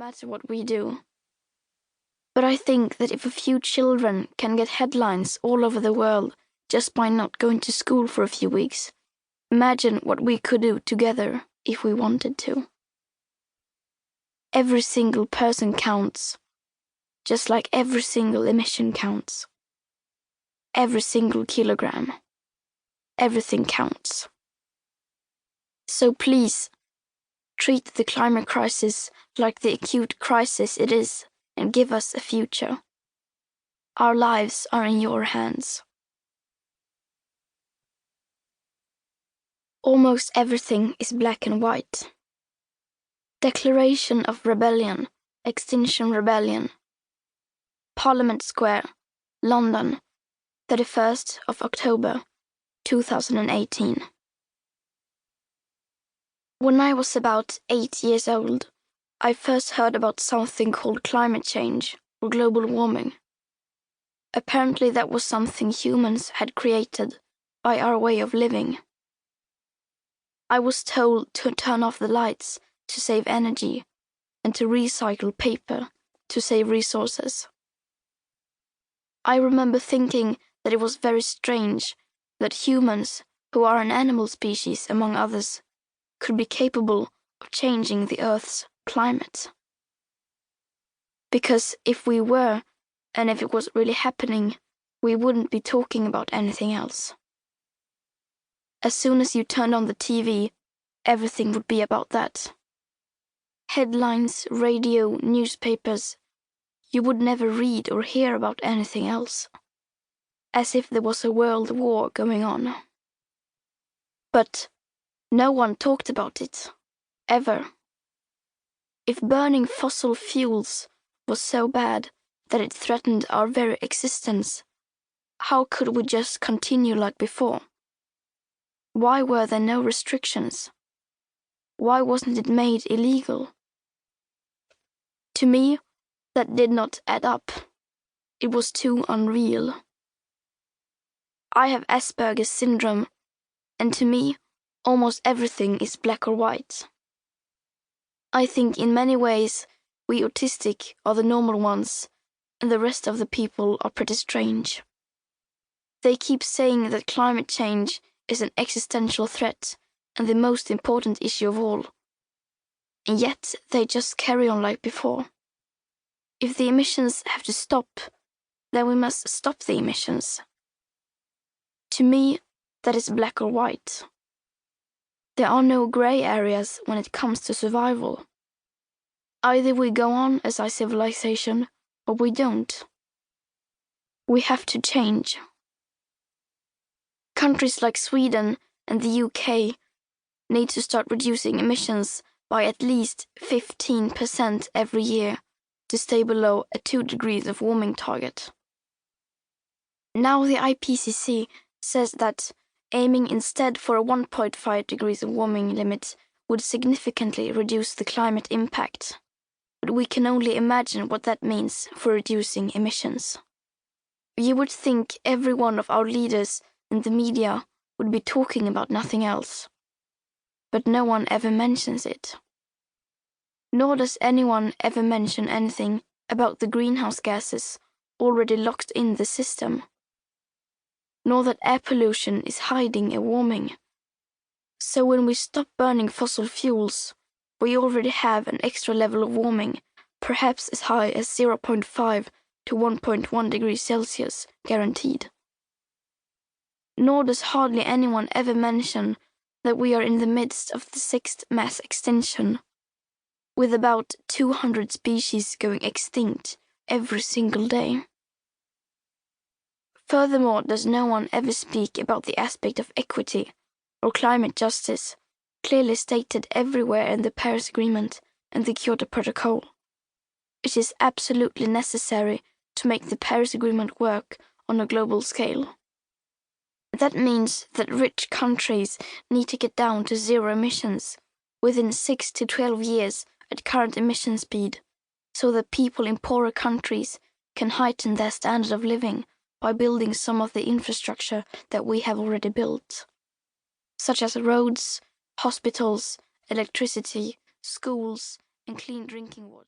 matter what we do. But I think that if a few children can get headlines all over the world just by not going to school for a few weeks, imagine what we could do together if we wanted to. Every single person counts, just like every single emission counts. Every single kilogram. Everything counts. So please, treat the climate crisis like the acute crisis it is and give us a future. Our lives are in your hands. Almost everything is black and white. Declaration of Rebellion, Extinction Rebellion. Parliament Square, London, 31st of October, 2018. When I was about 8 years old, I first heard about something called climate change or global warming. Apparently that was something humans had created by our way of living. I was told to turn off the lights to save energy and to recycle paper to save resources. I remember thinking that it was very strange that humans, who are an animal species among others, could be capable of changing the Earth's climate. Because if we were, and if it was really happening, we wouldn't be talking about anything else. As soon as you turned on the TV, everything would be about that. Headlines, radio, newspapers. You would never read or hear about anything else. As if there was a world war going on. But no one talked about it, ever. If burning fossil fuels was so bad that it threatened our very existence, how could we just continue like before? Why were there no restrictions? Why wasn't it made illegal? To me, that did not add up. It was too unreal. I have Asperger's syndrome, and to me, almost everything is black or white. I think in many ways we autistic are the normal ones, and the rest of the people are pretty strange. They keep saying that climate change is an existential threat and the most important issue of all. And yet they just carry on like before. If the emissions have to stop, then we must stop the emissions. To me, that is black or white. There are no grey areas when it comes to survival. Either we go on as a civilization, or we don't. We have to change. Countries like Sweden and the UK need to start reducing emissions by at least 15% every year to stay below a 2 degrees of warming target. Now the IPCC says that aiming instead for a 1.5 degrees of warming limit would significantly reduce the climate impact. But we can only imagine what that means for reducing emissions. You would think every one of our leaders and the media would be talking about nothing else. But no one ever mentions it. Nor does anyone ever mention anything about the greenhouse gases already locked in the system. Nor that air pollution is hiding a warming. So when we stop burning fossil fuels, we already have an extra level of warming, perhaps as high as 0.5 to 1.1 degrees Celsius guaranteed. Nor does hardly anyone ever mention that we are in the midst of the 6th mass extinction, with about 200 species going extinct every single day. Furthermore, does no one ever speak about the aspect of equity or climate justice, clearly stated everywhere in the Paris Agreement and the Kyoto Protocol. It is absolutely necessary to make the Paris Agreement work on a global scale. That means that rich countries need to get down to zero emissions within 6 to 12 years at current emission speed, so that people in poorer countries can heighten their standard of living by building some of the infrastructure that we have already built, such as roads, hospitals, electricity, schools, and clean drinking water.